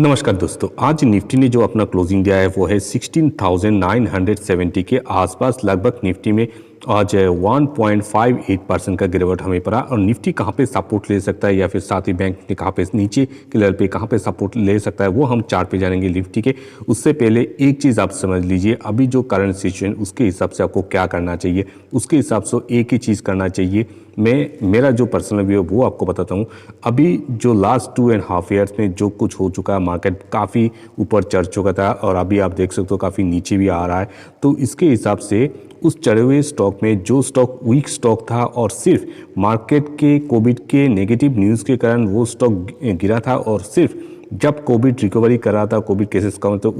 नमस्कार दोस्तों, आज निफ्टी ने जो अपना क्लोजिंग दिया है वो है 16,970 के आसपास। लगभग निफ्टी में आज 1.58% का गिरावट हमें पड़ा। और निफ्टी कहाँ पे सपोर्ट ले सकता है या फिर साथ ही बैंक निफ्टी कहाँ पे नीचे के लेवल पे कहाँ पे सपोर्ट ले सकता है वो हम चार्ट पे जानेंगे निफ्टी के। उससे पहले एक चीज़ आप समझ लीजिए, अभी जो करंट सिचुएशन उसके हिसाब से आपको क्या करना चाहिए, उसके हिसाब से एक ही चीज़ करना चाहिए। मेरा जो पर्सनल व्यू है वो आपको बताता हूँ। अभी जो लास्ट 2.5 ईयर्स में जो कुछ हो चुका है, मार्केट काफ़ी ऊपर चढ़ चुका था और अभी आप देख सकते हो काफ़ी नीचे भी आ रहा है। तो इसके हिसाब से उस चढ़े हुए स्टॉक में जो स्टॉक वीक स्टॉक था और सिर्फ मार्केट के कोविड के नेगेटिव न्यूज़ के कारण वो स्टॉक गिरा था, और सिर्फ जब कोविड रिकवरी कर रहा था, कोविड केसेस कम तो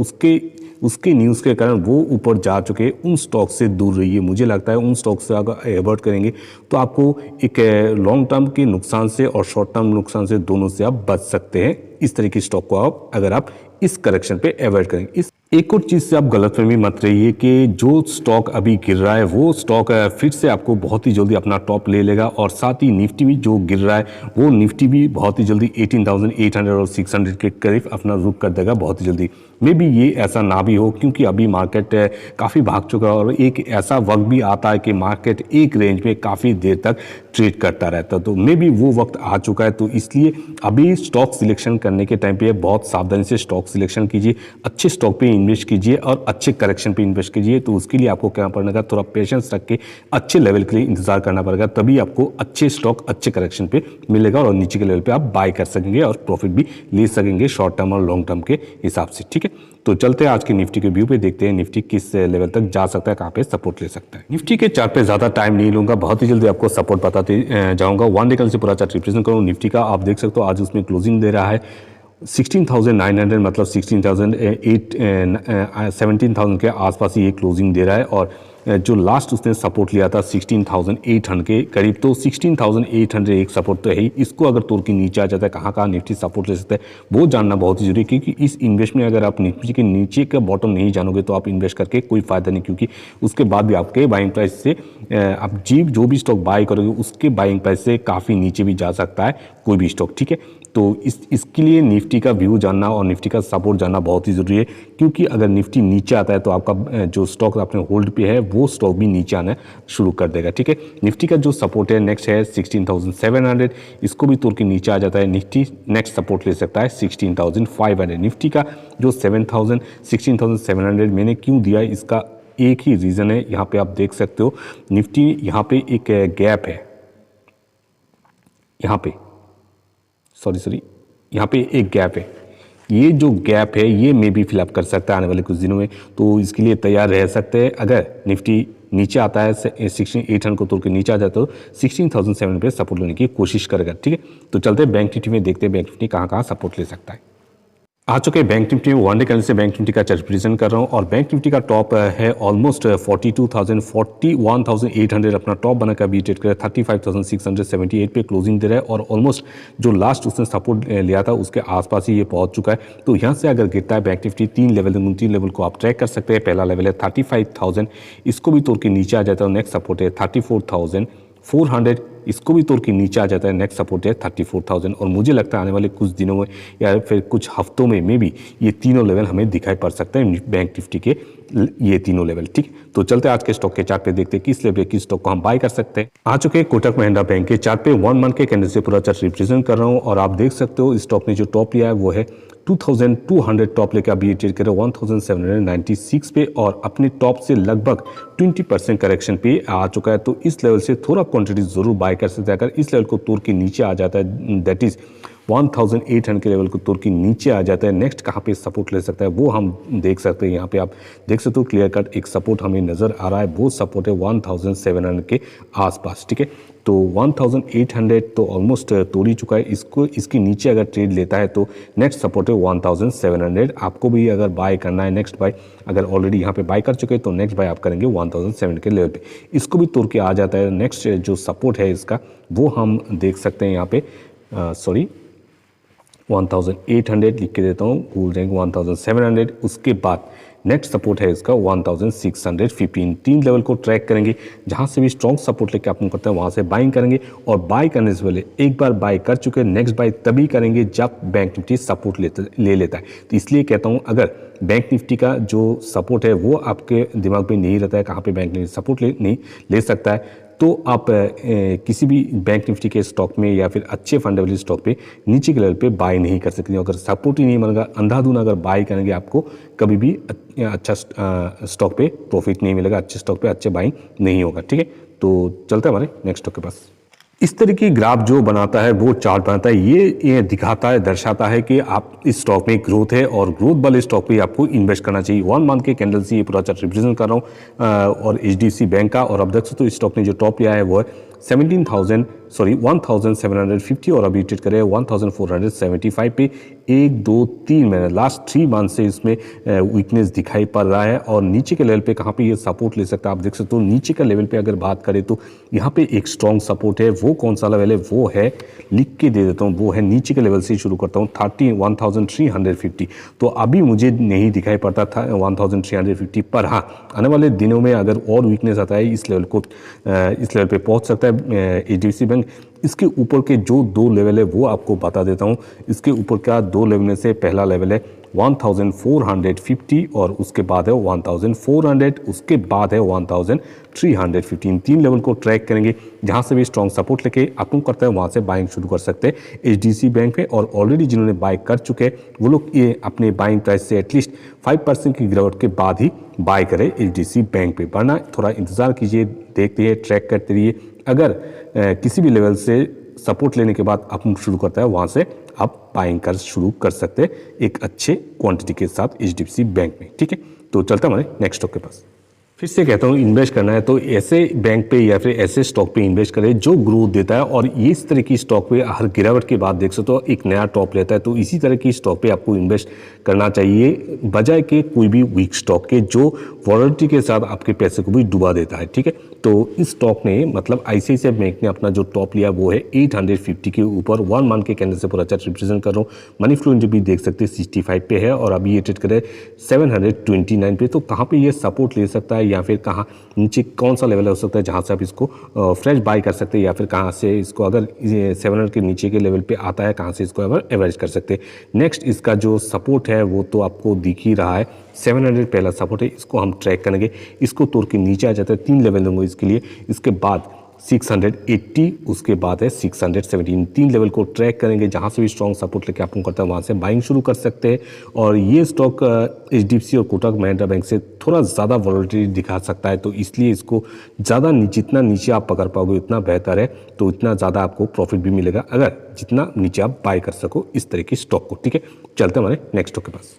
उसके न्यूज़ के कारण वो ऊपर जा चुके, उन स्टॉक से दूर रहिए। मुझे लगता है उन स्टॉक से अगर अवॉइड करेंगे तो आपको एक लॉन्ग टर्म के नुकसान से और शॉर्ट टर्म नुकसान से दोनों से आप बच सकते हैं। इस तरह की स्टॉक को आप अगर आप इस करेक्शन पे अवॉइड करेंगे। एक और चीज़ से आप गलतफहमी मत रहिए कि जो स्टॉक अभी गिर रहा है वो स्टॉक फिर से आपको बहुत ही जल्दी अपना टॉप ले लेगा, और साथ ही निफ्टी भी जो गिर रहा है वो निफ्टी भी बहुत ही जल्दी 18,800 और 600 के करीब अपना रुख कर देगा बहुत ही जल्दी। मे बी ये ऐसा ना भी हो, क्योंकि अभी मार्केट काफ़ी भाग चुका है और एक ऐसा वक्त भी आता है कि मार्केट एक रेंज में काफ़ी देर तक ट्रेड करता रहता है। तो मे बी वो वक्त आ चुका है। तो इसलिए अभी स्टॉक सिलेक्शन करने के टाइम पे बहुत सावधानी से स्टॉक सिलेक्शन कीजिए, अच्छे स्टॉक पे इन्वेस्ट कीजिए और अच्छे करेक्शन पे इन्वेस्ट कीजिए। तो उसके लिए आपको क्या पड़ेगा, थोड़ा पेशेंस रख के अच्छे लेवल के लिए इंतजार करना पड़ेगा, तभी आपको अच्छे स्टॉक अच्छे करेक्शन पे मिलेगा और नीचे के लेवल पे आप बाय कर सकेंगे और प्रॉफिट भी ले सकेंगे शॉर्ट टर्म और लॉन्ग टर्म के हिसाब से। ठीक है, तो चलते हैं आज के निफ्टी के व्यू पे, देखते हैं निफ्टी किस लेवल तक जा सकता है, कहाँ पे सपोर्ट ले सकता है। निफ्टी के चार्ट पे ज्यादा टाइम नहीं लूंगा, बहुत ही जल्दी आपको सपोर्ट बताते जाऊंगा। वन डे कल से पूरा चार्ट रिप्रेजेंट करूँ निफ्टी का, आप देख सकते हो आज उसमें क्लोजिंग दे रहा है 16,900, मतलब 17,000 के आसपास ही ये क्लोजिंग दे रहा है। और जो लास्ट उसने सपोर्ट लिया था 16,800 के करीब, तो 16,800 एक सपोर्ट तो है ही। इसको अगर तोड़ के नीचे आ जाता है, कहाँ निफ्टी सपोर्ट ले सकता है वो जानना बहुत ही जरूरी है, क्योंकि इस इन्वेस्ट में अगर आप निफ्टी के नीचे का बॉटम नहीं जानोगे तो आप इन्वेस्ट करके कोई फायदा नहीं, क्योंकि उसके बाद भी आपके बाइंग प्राइस से आप जो भी स्टॉक बाय करोगे उसके बाइंग प्राइस से काफ़ी नीचे भी जा सकता है कोई भी स्टॉक। ठीक है, तो इसके लिए निफ्टी का व्यू जानना और निफ्टी का सपोर्ट जानना बहुत ही ज़रूरी है, क्योंकि अगर निफ्टी नीचे आता है तो आपका जो स्टॉक आपने होल्ड पे है वो स्टॉक भी नीचे आना शुरू कर देगा। ठीक है, निफ्टी का जो सपोर्ट है नेक्स्ट है 16,700, इसको भी तोड़ के नीचे आ जाता है निफ्टी नेक्स्ट सपोर्ट ले सकता है 16,500। निफ्टी का जो 16,700 मैंने क्यों दिया, इसका एक ही रीज़न है, यहाँ पे आप देख सकते हो निफ्टी यहाँ पे एक गैप है, यहाँ पे सॉरी यहाँ पे एक गैप है। ये जो गैप है ये मे भी फिलअप कर सकता है आने वाले कुछ दिनों में, तो इसके लिए तैयार रह सकते हैं। अगर निफ्टी नीचे आता है 16,800 को तोड़ के नीचे आ जाता है तो 16,700 पे सपोर्ट लेने की कोशिश करेगा। ठीक है, तो चलते हैं बैंक निफ्टी में, देखते हैं बैंक निफ्टी कहाँ सपोर्ट ले सकता है। आ चुके हैं बैंक निफ्टी में, वन डे कैंडल से बैंक निफ्टी का चार्ट प्रेजेंट कर रहा हूं, और बैंक निफ्टी का टॉप है ऑलमोस्ट 41,800 अपना टॉप बनाकर अभी ट्रेड कर रहा है। 35,678 पे क्लोजिंग दे रहा है, और ऑलमोस्ट जो लास्ट उसने सपोर्ट लिया था उसके आसपास ही ये पहुंच चुका है। तो यहाँ से अगर गिरता है बैंक निफ्टी 3 लेवल को आप ट्रैक कर सकते हैं। पहला लेवल है 35,000, इसको भी तोड़ के नीचे आ जाता है। नेक्स्ट सपोर्ट है 34,400, इसको भी तोड़ के नीचे आ जाता है। नेक्स्ट सपोर्ट है 34,000, और मुझे लगता है आने वाले कुछ दिनों में या फिर कुछ हफ्तों में मे भी ये तीनों लेवल हमें दिखाई पड़ सकते हैं बैंक निफ्टी के, ये तीनों लेवल। ठीक, तो चलते हैं आज के स्टॉक के चार्ट पे, देखते हैं किस लेवल के स्टॉक को हम बाय कर सकते हैं। आ चुके हैं कोटक महिंद्रा बैंक के चार्ट पे, 1 मंथ के कैंडल से पूरा चार्ट रिप्रेजेंट कर रहा हूँ, और आप देख सकते हो स्टॉक ने जो टॉप लिया है वो है 2,200 टॉप लेकर अभी ट्रेड कर रहे हैं 1,796 पे, और अपने टॉप से लगभग 20% करेक्शन पे आ चुका है। तो इस लेवल से थोड़ा क्वांटिटी जरूर बाय कर सकते हैं। अगर इस लेवल को तोड़ के नीचे आ जाता है, दैट इज 1,800 के लेवल को तोड़ के नीचे आ जाता है, नेक्स्ट कहाँ पे सपोर्ट ले सकता है वो हम देख सकते हैं। यहाँ पे आप देख सकते हो क्लियर कट एक सपोर्ट हमें नजर आ रहा है, वो सपोर्ट है 1,700 के आसपास। ठीक है, तो 1,800 तो ऑलमोस्ट तोड़ ही चुका है, इसको इसके नीचे अगर ट्रेड लेता है तो नेक्स्ट सपोर्ट है 1,700। आपको भी अगर बाय करना है नेक्स्ट बाय, अगर ऑलरेडी यहाँ पे बाय कर चुके हैं तो नेक्स्ट बाय आप करेंगे 1,700 के लेवल पे। इसको भी तोड़ के आ जाता है, नेक्स्ट जो सपोर्ट है इसका वो हम देख सकते हैं यहाँ पे 1,800 लिख के देता हूँ, भूल जाएंगे 1,700। उसके बाद नेक्स्ट सपोर्ट है इसका 1615। 3 लेवल को ट्रैक करेंगे, जहां से भी स्ट्रॉन्ग सपोर्ट लेके आप करते हैं वहां से बाइंग करेंगे। और बाय करने से पहले एक बार बाय कर चुके नेक्स्ट बाय तभी करेंगे जब बैंक निफ्टी सपोर्ट ले लेता है। तो इसलिए कहता हूं अगर बैंक निफ्टी का जो सपोर्ट है वो आपके दिमाग में नहीं रहता है कहाँ पे बैंक निफ्टी सपोर्ट नहीं ले सकता है, तो आप किसी भी बैंक निफ्टी के स्टॉक में या फिर अच्छे फंडामेंटल स्टॉक पे नीचे के लेवल पे बाय नहीं कर सकते। अगर सपोर्ट ही नहीं मिलेगा, अंधाधुन अगर बाय करेंगे आपको कभी भी अच्छा स्टॉक पे प्रॉफिट नहीं मिलेगा, अच्छे स्टॉक पे अच्छे बाइंग नहीं होगा। ठीक है, तो चलते हैं हमारे नेक्स्ट स्टॉक के पास। इस तरह की ग्राफ जो बनाता है वो चार्ट बनाता है, ये दिखाता है, दर्शाता है कि आप इस स्टॉक में ग्रोथ है और ग्रोथ वाले स्टॉक पे आपको इन्वेस्ट करना चाहिए। 1 मंथ के कैंडल से ये पूरा चार्ट रिप्रेजेंट कर रहा हूँ और HDFC बैंक का। और अब देख सकते हो स्टॉक ने जो टॉप लिया है वो है 1750 और अभी ट्रेड करे 1475 पे। 1 2 3 महीने लास्ट 3 मंथ से इसमें वीकनेस दिखाई पड़ रहा है। और नीचे के लेवल पे कहाँ पे ये सपोर्ट ले सकता है आप देख सकते हो। नीचे का लेवल पे अगर बात करें तो यहाँ पे एक स्ट्रॉन्ग सपोर्ट है, वो कौन सा लेवल है वो है, लिख के दे देता हूँ, वो है नीचे के लेवल से शुरू करता हूँ 1350। तो अभी मुझे नहीं दिखाई पड़ता था 1350 पर। हाँ, आने वाले दिनों में अगर और वीकनेस आता है इस लेवल पे पहुँच सकता है HDFC बैंक। इसके ऊपर के जो 2 लेवल है वो आपको बता देता हूँ। इसके ऊपर का 2 लेवल में से पहला लेवल है 1450 और उसके बाद है 1400, उसके बाद है 1315। 3 लेवल को ट्रैक करेंगे, जहां से भी स्ट्रॉन्ग सपोर्ट लेके आप लोग करते हैं वहां से बाइंग शुरू कर सकते हैं HDFC बैंक में। और ऑलरेडी जिन्होंने बाय कर चुके हैं वो लोग ये अपने बाइंग प्राइस से एटलीस्ट 5% की गिरावट के बाद ही बाय करें HDFC बैंक पे, वरना थोड़ा इंतजार कीजिए, देखते रहिए, ट्रैक करते रहिए। अगर किसी भी लेवल से सपोर्ट लेने के बाद आप शुरू करता है वहां से आप बाइंग कर शुरू कर सकते हैं एक अच्छे क्वांटिटी के साथ HDFC बैंक में। ठीक है, तो चलता हमारे नेक्स्ट स्टॉक के पास। फिर से कहता हूँ इन्वेस्ट करना है तो ऐसे बैंक पे या फिर ऐसे स्टॉक पे इन्वेस्ट करें जो ग्रोथ देता है। और ये इस तरह की स्टॉक पे हर गिरावट के बाद देख सकते हो एक नया टॉप लेता है, तो इसी तरह की स्टॉक पे आपको इन्वेस्ट करना चाहिए बजाय के कोई भी वीक स्टॉक के जो वॉलेटिलिटी के साथ आपके पैसे को भी डुबा देता है। ठीक है, तो इस स्टॉक ने मतलब ICICI बैंक ने अपना जो टॉप लिया वो है 850 के ऊपर। 1 मंथ के कैंडल से पूरा चार्ट रिप्रेजेंट कर रहा हूँ। मनी फ्लो इंडेक्स भी देख सकते हैं 65 पे है और अभी ये ट्रेड करे 729 पे। तो कहाँ पे ये सपोर्ट ले सकता है या फिर कहाँ नीचे कौन सा लेवल हो सकता है जहाँ से आप इसको फ्रेश बाय कर सकते हैं, या फिर कहाँ से इसको अगर 700 के नीचे के लेवल पे आता है कहाँ से इसको अगर एवरेज कर सकते हैं। नेक्स्ट इसका जो सपोर्ट है वो तो आपको दिख ही रहा है, 700 पहला सपोर्ट है, इसको हम ट्रैक करेंगे। इसको तोड़ के नीचे आ जाता है, 3 लेवल दूंगा इसके लिए। इसके बाद 680, उसके बाद है 617। 3 लेवल को ट्रैक करेंगे, जहां से भी स्ट्रॉन्ग सपोर्ट लेके आप करता है वहां से बाइंग शुरू कर सकते हैं। और ये स्टॉक HDFC और कोटक महिंद्रा बैंक से थोड़ा ज़्यादा वॉलेटिलिटी दिखा सकता है, तो इसलिए इसको ज़्यादा जितना नीचे आप पकड़ पाओगे उतना बेहतर है, तो उतना ज़्यादा आपको प्रॉफिट भी मिलेगा अगर जितना नीचे आप बाय कर सको इस तरह की स्टॉक को। ठीक है, चलते हमारे नेक्स्ट स्टॉक के पास।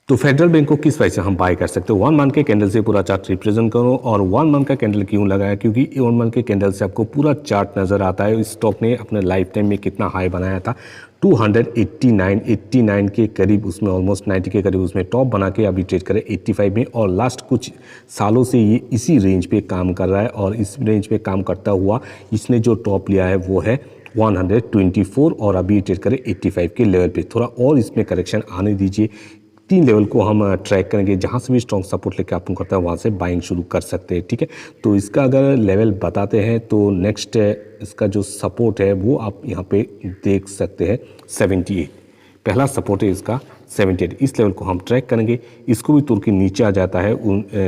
तो फेडरल बैंक को किस वजह से हम बाय कर सकते हो। 1 मंथ के कैंडल से पूरा चार्ट रिप्रेजेंट करो। और 1 मंथ का कैंडल क्यों लगाया, क्योंकि 1 मंथ के कैंडल से आपको पूरा चार्ट नजर आता है इस स्टॉक ने अपने लाइफ टाइम में कितना हाई बनाया था। 289 के करीब, उसमें ऑलमोस्ट 90 के करीब उसमें टॉप बना के अभी ट्रेड करे 85 में। और लास्ट कुछ सालों से ये इसी रेंज पे काम कर रहा है और इस रेंज पे काम करता हुआ इसने जो टॉप लिया है वो है 124 और अभी ट्रेड करे 85 के लेवल पे। थोड़ा और इसमें करेक्शन आने दीजिए। 3 लेवल को हम ट्रैक करेंगे, जहां से भी स्ट्रॉन्ग सपोर्ट लेके आप करता है वहां से बाइंग शुरू कर सकते हैं। ठीक है, तो इसका अगर लेवल बताते हैं तो नेक्स्ट इसका जो सपोर्ट है वो आप यहाँ पे देख सकते हैं 78, पहला सपोर्ट है इसका 78। इस लेवल को हम ट्रैक करेंगे, इसको भी तुर के नीचे आ जाता है,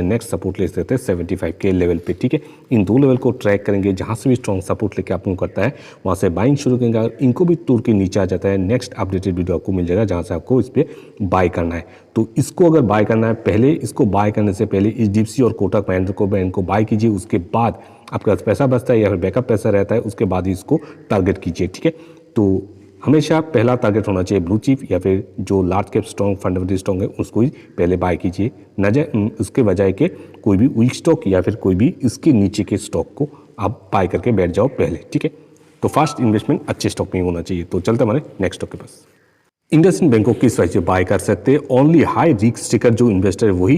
नेक्स्ट सपोर्ट ले सकते हैं 75 के लेवल पे। ठीक है, इन 2 लेवल को ट्रैक करेंगे, जहां से भी स्ट्रॉन्ग सपोर्ट लेके आप करता है वहां से बाइंग शुरू करेंगे। अगर इनको भी तुर के नीचे आ जाता है, नेक्स्ट अपडेटेड वीडियो आपको मिल जाएगा जहां से आपको इस पर बाय करना है। तो इसको अगर बाय करना है, पहले इसको बाय करने से पहले HDFC और कोटक महिंद्रा बैंक को बाय कीजिए, उसके बाद आपके पास पैसा बचता है या फिर बैकअप पैसा रहता है उसके बाद ही इसको टारगेट कीजिए। ठीक है, तो हमेशा पहला टारगेट होना चाहिए ब्लू चिप या फिर जो large cap strong fundamental strong है उसको ही पहले बाय कीजिए, उसके बजाय के कोई भी वीक स्टॉक या फिर कोई भी इसके नीचे के स्टॉक को आप बाय करके बैठ जाओ पहले। ठीक है, तो फास्ट इन्वेस्टमेंट अच्छे स्टॉक में होना चाहिए। तो चलते हमारे नेक्स्ट स्टॉक के पास। इंडसइंड बैंक को किस वजह से बाय कर सकते हैं। ओनली हाई रिस्क टेकर जो इन्वेस्टर है वही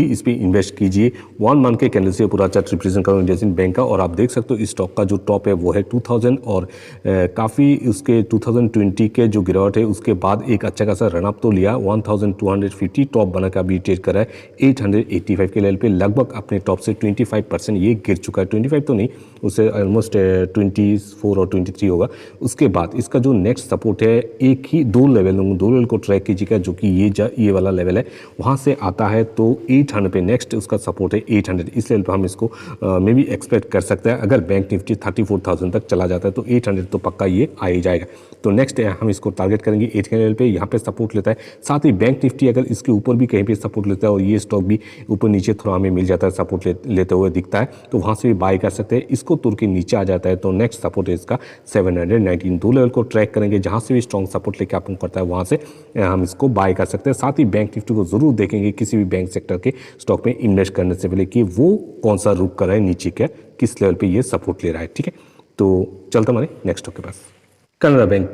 इस पे इन्वेस्ट कीजिए। 1 मंथ के कैंडल से पूरा चार्ट रिप्रेजेंट करो इंडसइंड बैंक का, और आप देख सकते हो इस स्टॉक का जो टॉप है वो है 2000, और काफ़ी उसके 2020 के जो गिरावट है उसके बाद एक अच्छा खासा रनअप तो लिया। 1250 टॉप बना का अभी ट्रेड कर रहा है 885 के लेवल पे, लगभग अपने टॉप से 25% ये गिर चुका है। 25 तो नहीं, उससे ऑलमोस्ट 24 और 23 होगा। उसके बाद इसका जो नेक्स्ट सपोर्ट है, एक ही दो लेवल को ट्रैक कीजिएगा, जो कि ये वाला लेवल है, वहाँ से आता है तो 800 पे नेक्स्ट उसका सपोर्ट है 800। इस लेवल पर हम इसको मे भी एक्सपेक्ट कर सकते हैं। अगर बैंक निफ्टी 34,000 तक चला जाता है तो 800 तो पक्का ये आ ही जाएगा। तो नेक्स्ट हम इसको टारगेट करेंगे 8 के लेवल पे, यहाँ पे सपोर्ट लेता है। साथ ही बैंक निफ्टी अगर इसके ऊपर भी कहीं पे सपोर्ट लेता है और ये स्टॉक भी ऊपर नीचे थोड़ा हमें मिल जाता है सपोर्ट लेते हुए दिखता है, तो वहाँ से भी बाय कर सकते हैं। इसको तुर के नीचे आ जाता है तो नेक्स्ट सपोर्ट है इसका 719। दो लेवल को ट्रैक करेंगे, जहाँ से भी स्ट्रॉन्ग सपोर्ट लेके आपको करता है वहाँ से हम इसको बाय कर सकते हैं। साथ ही बैंक निफ्टी को जरूर देखेंगे किसी भी बैंक सेक्टर के स्टॉक में इन्वेस्ट करने से पहले कि वो कौन सा रुक कर रहा है, नीचे का किस लेवल पे ये सपोर्ट ले रहा है। ठीक है, तो चलता हमारे नेक्स्ट स्टॉक के पास। कनाडा बैंक,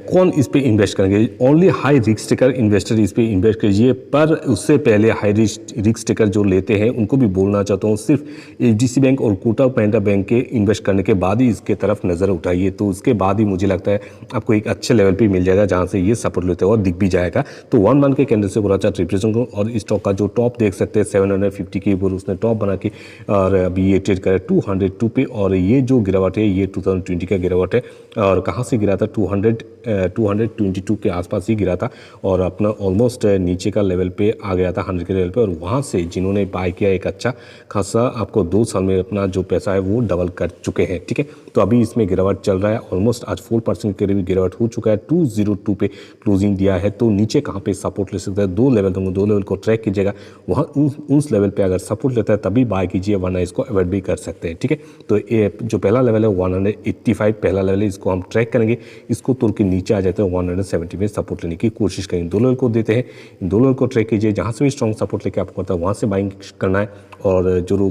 कौन इस पे इन्वेस्ट करेंगे? Only high risk taker investor इस पे इन्वेस्ट कीजिए। पर उससे पहले हाई रिस्क टेकर जो लेते हैं उनको भी बोलना चाहता हूँ, सिर्फ एचडीसी बैंक और कोटक महिंद्रा बैंक के इन्वेस्ट करने के बाद ही इसके तरफ नज़र उठाइए, तो उसके बाद ही मुझे लगता है आपको एक अच्छे लेवल पे मिल जाएगा जहाँ से ये सपोर्ट लेते हुए दिख भी जाएगा। तो 1 मंथ के कैंडल से पूरा चार्ट रिप्रेजेंट करो, और इस स्टॉक का जो टॉप देख सकते हैं 750 के ऊपर उसने टॉप बना के, और अभी ये ट्रेड करे 202 पे, और ये जो गिरावट है ये 2020 का गिरावट है, और कहाँ से गिरा था 222 के आसपास ही गिरा था, और अपना ऑलमोस्ट नीचे का लेवल पे आ गया था 100 के लेवल पे, और वहाँ से जिन्होंने बाय किया एक अच्छा खासा आपको 2 साल में अपना जो पैसा है वो डबल कर चुके हैं। ठीक है, तो अभी इसमें गिरावट चल रहा है, ऑलमोस्ट आज 4% के करीब गिरावट हो चुका है। 202 पे क्लोजिंग दिया है, तो नीचे कहाँ पे सपोर्ट ले सकता है? 2 लेवल दूंगा, 2 लेवल को ट्रैक कीजिएगा, वहाँ उस लेवल पे अगर सपोर्ट लेता है तभी बाय कीजिए, वरना इसको अवॉइड भी कर सकते हैं। ठीक है, तो ये जो पहला लेवल है 185 पहला लेवल है, इसको हम ट्रैक करेंगे। इसको तोड़ के नीचे आ जाते हैं 170 में सपोर्ट लेने की कोशिश करेंगे। 2 लेवल को देते हैं, इन 2 लेवल को ट्रैक कीजिए, जहाँ से भी स्ट्रॉन्ग सपोर्ट लेके आपको करता है वहाँ से बाइंग करना है। और जो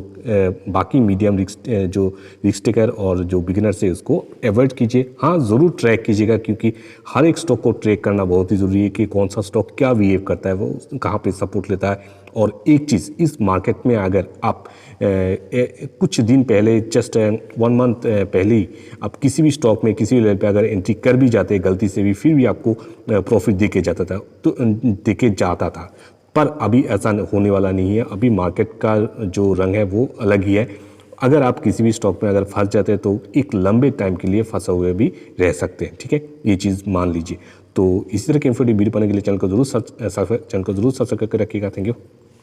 बाकी मीडियम रिस्क टेकर और जो बिगिनर से उसको अवॉइड कीजिए। हाँ, ज़रूर ट्रैक कीजिएगा, क्योंकि हर एक स्टॉक को ट्रैक करना बहुत ही ज़रूरी है कि कौन सा स्टॉक क्या बिहेव करता है, वो कहाँ पे सपोर्ट लेता है। और एक चीज़, इस मार्केट में अगर आप कुछ दिन पहले जस्ट 1 मंथ पहले ही आप किसी भी स्टॉक में किसी भी लेवल पे अगर एंट्री कर भी जाते गलती से भी, फिर भी आपको प्रॉफिट देके जाता था, पर अभी ऐसा होने वाला नहीं है। अभी मार्केट का जो रंग है वो अलग ही है। अगर आप किसी भी स्टॉक में अगर फंस जाते हैं तो एक लंबे टाइम के लिए फंसे हुए भी रह सकते हैं। ठीक है, ये चीज़ मान लीजिए। तो इसी तरह के वीडियो पाने के लिए चैनल को जरूर सब्सक्राइब करके रखिएगा। Thank you.